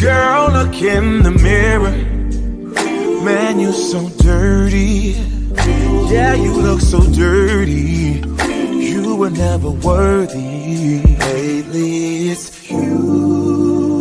Girl, look in the mirror. Man, you're so dirty. Yeah, you look so dirty. You were never worthy. Lately, it's you.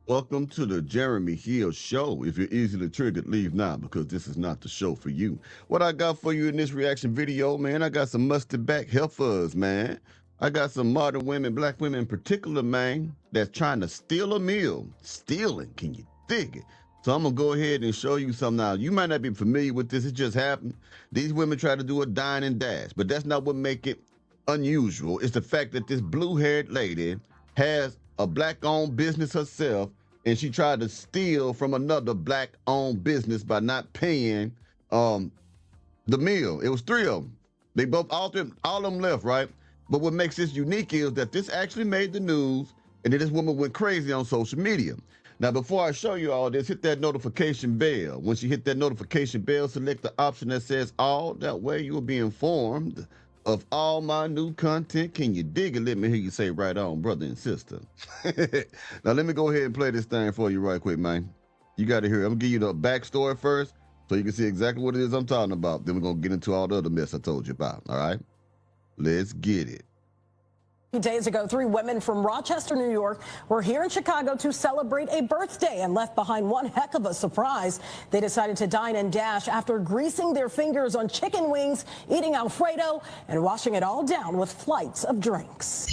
Welcome to the Jeremy Hill Show. If you're easily triggered, leave now because this is not the show for you. What I got for you in this reaction video, man, I got some mustard back heifers, man. I got some modern women, black women in particular, man, that's trying to steal a meal. Stealing, can you dig it? So I'm going to go ahead and show you something now. You might not be familiar with this. It just happened. These women try to do a dine and dash, but that's not what make it unusual. It's the fact that this blue-haired lady has a black-owned business herself, and she tried to steal from another black-owned business by not paying the meal. It was three of them. They both, all of them left, right? But what makes this unique is that this actually made the news, and then this woman went crazy on social media. Now, before I show you all this, hit that notification bell. Once you hit that notification bell, select the option that says all. That way you will be informed of all my new content. Can you dig it? Let me hear you say right on, brother and sister. Now, let me go ahead and play this thing for you right quick, man. You got to hear it. I'm going to give you the backstory first so you can see exactly what it is I'm talking about. Then we're going to get into all the other mess I told you about, all right? Let's get it. 2 days ago, 3 women from Rochester, New York were here in Chicago to celebrate a birthday and left behind one heck of a surprise. They decided to dine and dash after greasing their fingers on chicken wings, eating Alfredo, and washing it all down with flights of drinks.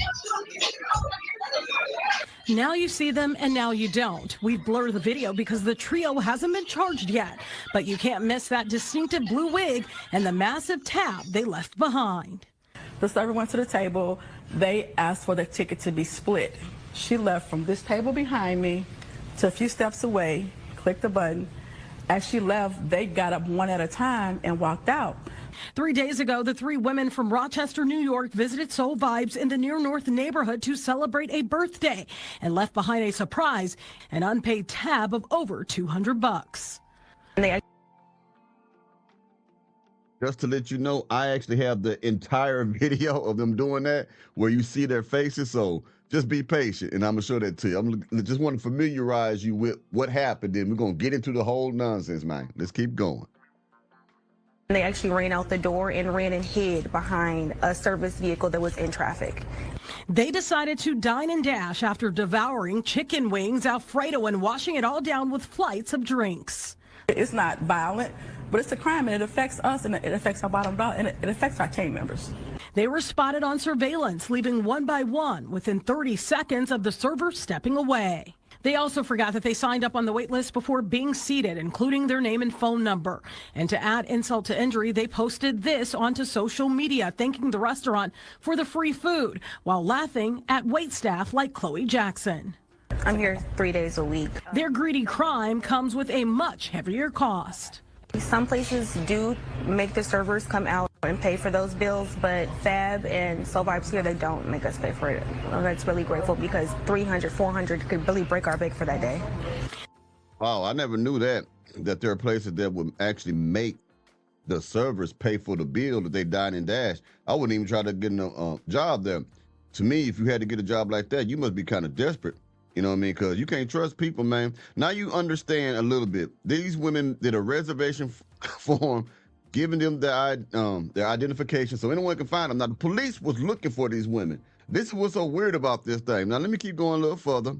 Now you see them and now you don't. We've blurred the video because the trio hasn't been charged yet. But you can't miss that distinctive blue wig and the massive tab they left behind. The server went to the table. They asked for the ticket to be split. She left from this table behind me to a few steps away, clicked the button. As she left, they got up one at a time and walked out. 3 days ago, the 3 women from Rochester, New York visited Soul Vibes in the Near North neighborhood to celebrate a birthday and left behind a surprise, an unpaid tab of over $200. Just to let you know, I actually have the entire video of them doing that where you see their faces. So just be patient, and I'm going to show that to you. I just want to familiarize you with what happened. Then we're going to get into the whole nonsense, man. Let's keep going. They actually ran out the door and ran and hid behind a service vehicle that was in traffic. They decided to dine and dash after devouring chicken wings, Alfredo, and washing it all down with flights of drinks. It's not violent, but it's a crime, and it affects us, and it affects our bottom dollar, and it affects our team members. They were spotted on surveillance, leaving one by one within 30 seconds of the server stepping away. They also forgot that they signed up on the wait list before being seated, including their name and phone number. And to add insult to injury, they posted this onto social media, thanking the restaurant for the free food, while laughing at waitstaff like Chloe Jackson. I'm here 3 days a week. Their greedy crime comes with a much heavier cost. Some places do make the servers come out and pay for those bills, but Fab and Soul Vibes here, they don't make us pay for it. That's really grateful because $300, $400 could really break our bank for that day. Wow, I never knew that there are places that would actually make the servers pay for the bill that they dine and dash. I wouldn't even try to get a job there. To me, if you had to get a job like that, you must be kind of desperate. You know what I mean? Because you can't trust people, man. Now you understand a little bit. These women did a reservation form, giving them their identification so anyone can find them. Now, the police was looking for these women. This is what's so weird about this thing. Now, let me keep going a little further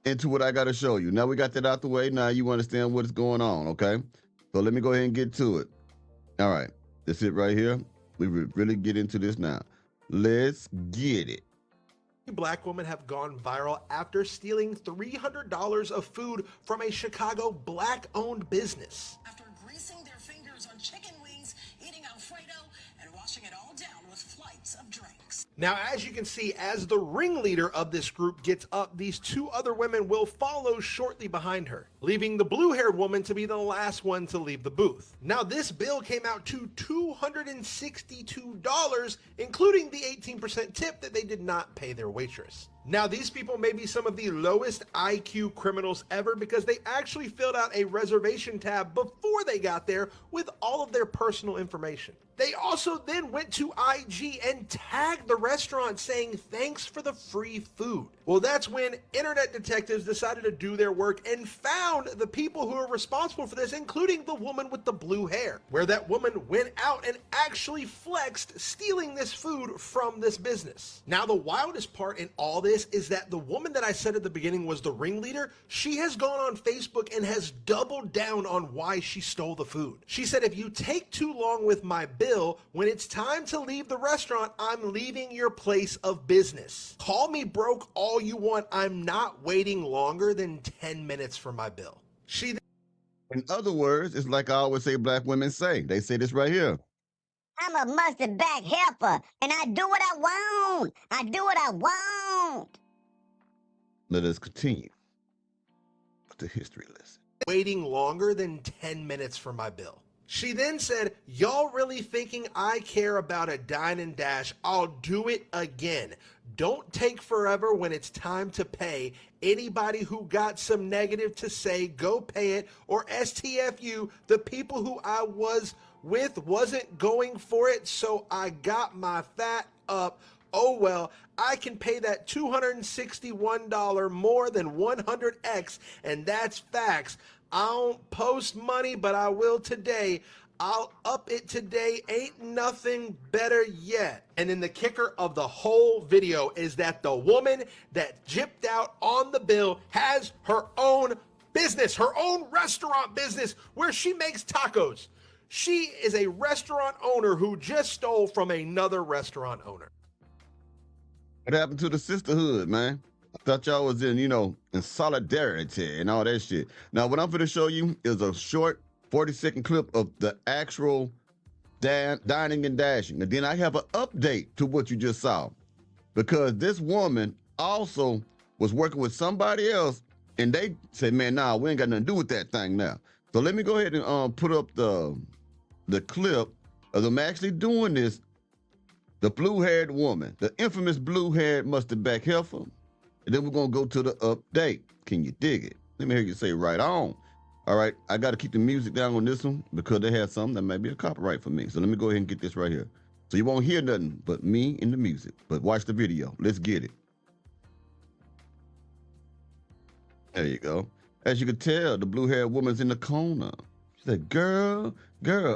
into what I got to show you. Now we got that out the way. Now you understand what is going on, okay? So let me go ahead and get to it. All right. That's it right here. We really get into this now. Let's get it. Black women have gone viral after stealing $300 of food from a Chicago black-owned business. After greasing their fingers on chicken wings, eating Alfredo, and washing it all down with flights of drinks. Now, as you can see, as the ringleader of this group gets up, these 2 other women will follow shortly behind her, leaving the blue-haired woman to be the last one to leave the booth. Now, this bill came out to $262, including the 18% tip that they did not pay their waitress. Now, these people may be some of the lowest IQ criminals ever because they actually filled out a reservation tab before they got there with all of their personal information. They also then went to IG and tagged the restaurant saying thanks for the free food. Well, that's when internet detectives decided to do their work and found the people who are responsible for this, including the woman with the blue hair, where that woman went out and actually flexed stealing this food from this business. Now, the wildest part in all this is that the woman that I said at the beginning was the ringleader, she has gone on Facebook and has doubled down on why she stole the food. She said, if you take too long with my bill, when it's time to leave the restaurant, I'm leaving your place of business. Call me broke all you want. I'm not waiting longer than 10 minutes for my bill. She In other words, it's like I always say black women say. They say this right here. I'm a mustard back helper, and I do what I want. I do what I want. Let us continue with the history lesson. waiting longer than 10 minutes for my bill. She then said, y'all really thinking I care about a dine and dash? I'll do it again. Don't take forever when it's time to pay. Anybody who got some negative to say, go pay it, or STFU, the people who I was with wasn't going for it, so I got my fat up. Oh well, I can pay that $261 more than 100x, and that's facts. I don't post money, but I will today. I'll up it today. Ain't nothing better yet. And then the kicker of the whole video is that the woman that gypped out on the bill has her own business, her own restaurant business where she makes tacos. She is a restaurant owner who just stole from another restaurant owner. What happened to the sisterhood, man? I thought y'all was in, in solidarity and all that shit. Now, what I'm going to show you is a short 40-second clip of the actual dining and dashing. And then I have an update to what you just saw. Because this woman also was working with somebody else, and they said, man, nah, we ain't got nothing to do with that thing now. So let me go ahead and put up the clip of them actually doing this. The blue-haired woman, the infamous blue-haired mustard back heifer. And then we're going to go to the update. Can you dig it? Let me hear you say right on. All right, I got to keep the music down on this one because they have something that might be a copyright for me. So let me go ahead and get this right here. So you won't hear nothing but me and the music. But watch the video. Let's get it. There you go. As you can tell, the blue-haired woman's in the corner. She said, girl,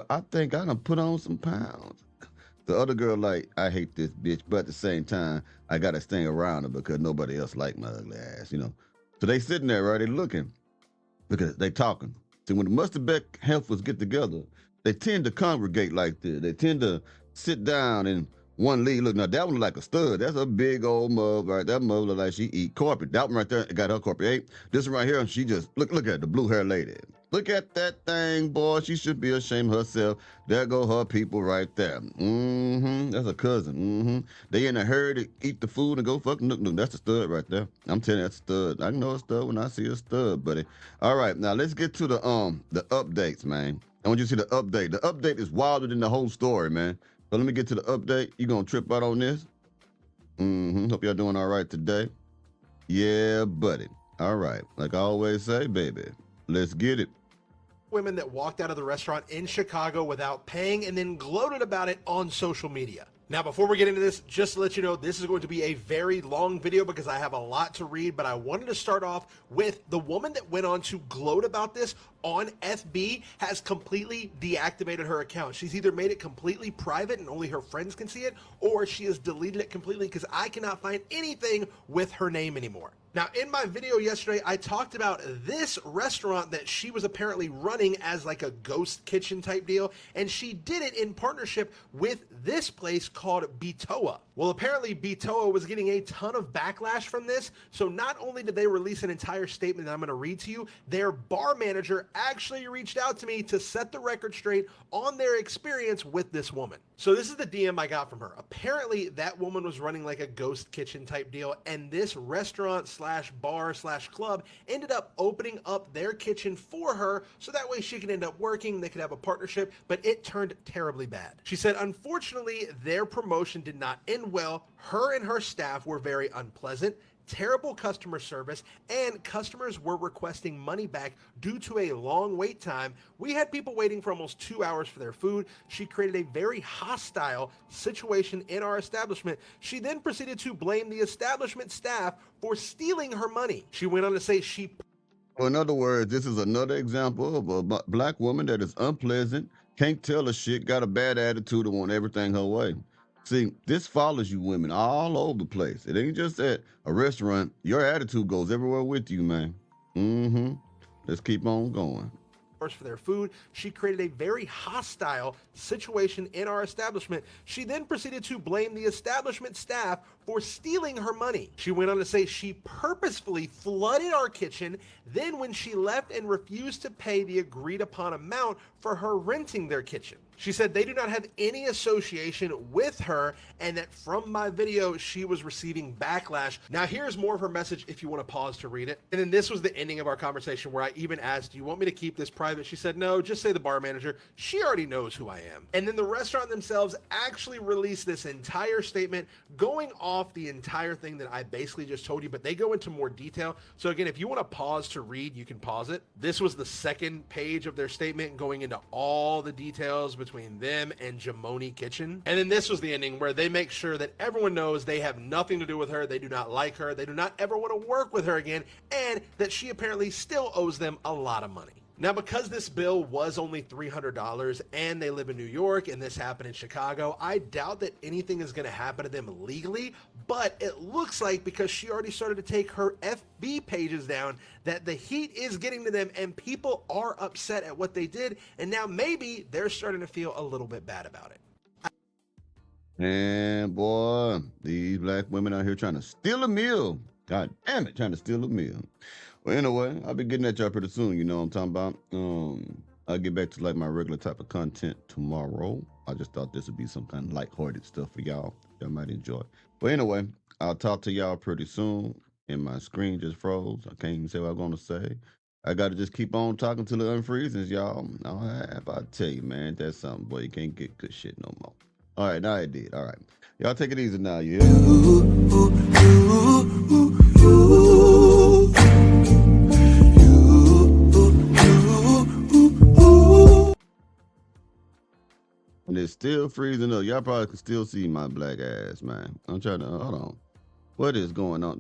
I think I done put on some pounds. The other girl like, I hate this bitch, but at the same time, I got to stay around her because nobody else like my ugly ass, So they sitting there, right? They looking because they talking. See, when the mustard back heifers get together, they tend to congregate like this. They tend to sit down in one lead. Look, now that one like a stud. That's a big old mug, right? That mug look like she eat carpet. That one right there got her carpet. Hey, this one right here, she just, look at the blue hair lady. Look at that thing, boy. She should be ashamed of herself. There go her people right there. That's a cousin. They in a hurry to eat the food and go fuck. Look, that's a stud right there. I'm telling you, that's a stud. I know a stud when I see a stud, buddy. All right, now let's get to the updates, man. I want you to see the update. The update is wilder than the whole story, man. So let me get to the update. You gonna trip out on this? Hope y'all doing all right today. Yeah, buddy. All right. Like I always say, baby, let's get it. Women that walked out of the restaurant in Chicago without paying and then gloated about it on social media. Now, before we get into this, just to let you know, this is going to be a very long video because I have a lot to read, but I wanted to start off with the woman that went on to gloat about this on FB has completely deactivated her account. She's either made it completely private and only her friends can see it, or she has deleted it completely because I cannot find anything with her name anymore. Now, in my video yesterday, I talked about this restaurant that she was apparently running as like a ghost kitchen type deal, and she did it in partnership with this place called Bitoa. Well, apparently Bitoa was getting a ton of backlash from this, so not only did they release an entire statement that I'm going to read to you, their bar manager actually reached out to me to set the record straight on their experience with this woman. So this is the DM I got from her. Apparently, that woman was running like a ghost kitchen type deal, and this restaurant slash bar slash club ended up opening up their kitchen for her so that way she could end up working, they could have a partnership, but it turned terribly bad. She said, unfortunately, their promotion did not end well. Her and her staff were very unpleasant. terrible customer service, and customers were requesting money back due to a long wait time. We had people waiting for almost 2 hours for their food. She created a very hostile situation in our establishment. She then proceeded to blame the establishment staff for stealing her money. She went on to say she... Well, in other words, this is another example of a black woman that is unpleasant, can't tell a shit, got a bad attitude, and want everything her way. See, this follows you women all over the place. It ain't just at a restaurant. Your attitude goes everywhere with you, man. Mm-hmm. Let's keep on going. For their food. She created a very hostile situation in our establishment. She then proceeded to blame the establishment staff for stealing her money. She went on to say she purposefully flooded our kitchen. Then when she left and refused to pay the agreed upon amount for her renting their kitchen, she said they do not have any association with her and that from my video, she was receiving backlash. Now here's more of her message if you want to pause to read it. And then this was the ending of our conversation where I even asked, do you want me to keep this private? She said, no, just say the bar manager. She already knows who I am. And then the restaurant themselves actually released this entire statement going off the entire thing that I basically just told you, but they go into more detail. So again, if you want to pause to read, you can pause it. This was the second page of their statement going into all the details between them and Jamoni Kitchen. And then this was the ending where they make sure that everyone knows they have nothing to do with her. They do not like her. They do not ever want to work with her again. And that she apparently still owes them a lot of money. Now, because this bill was only $300 and they live in New York and this happened in Chicago, I doubt that anything is going to happen to them legally, but it looks like because she already started to take her FB pages down that the heat is getting to them and people are upset at what they did. And now maybe they're starting to feel a little bit bad about it. And boy, these black women out here trying to steal a meal. God damn it, trying to steal a meal. Well, anyway, I'll be getting at y'all pretty soon, you know what I'm talking about. I'll get back to like my regular type of content tomorrow. I just thought this would be some kind of lighthearted stuff for y'all. Y'all might enjoy. But anyway, I'll talk to y'all pretty soon. And my screen just froze. I can't even say what I'm going to say. I got to just keep on talking till it unfreezes, y'all. I tell you, man, that's something, boy. You can't get good shit no more. All right, now I did. All right. Y'all take it easy now, you And it's still freezing up. Y'all probably can still see my black ass, man. I'm trying to, hold on. What is going on?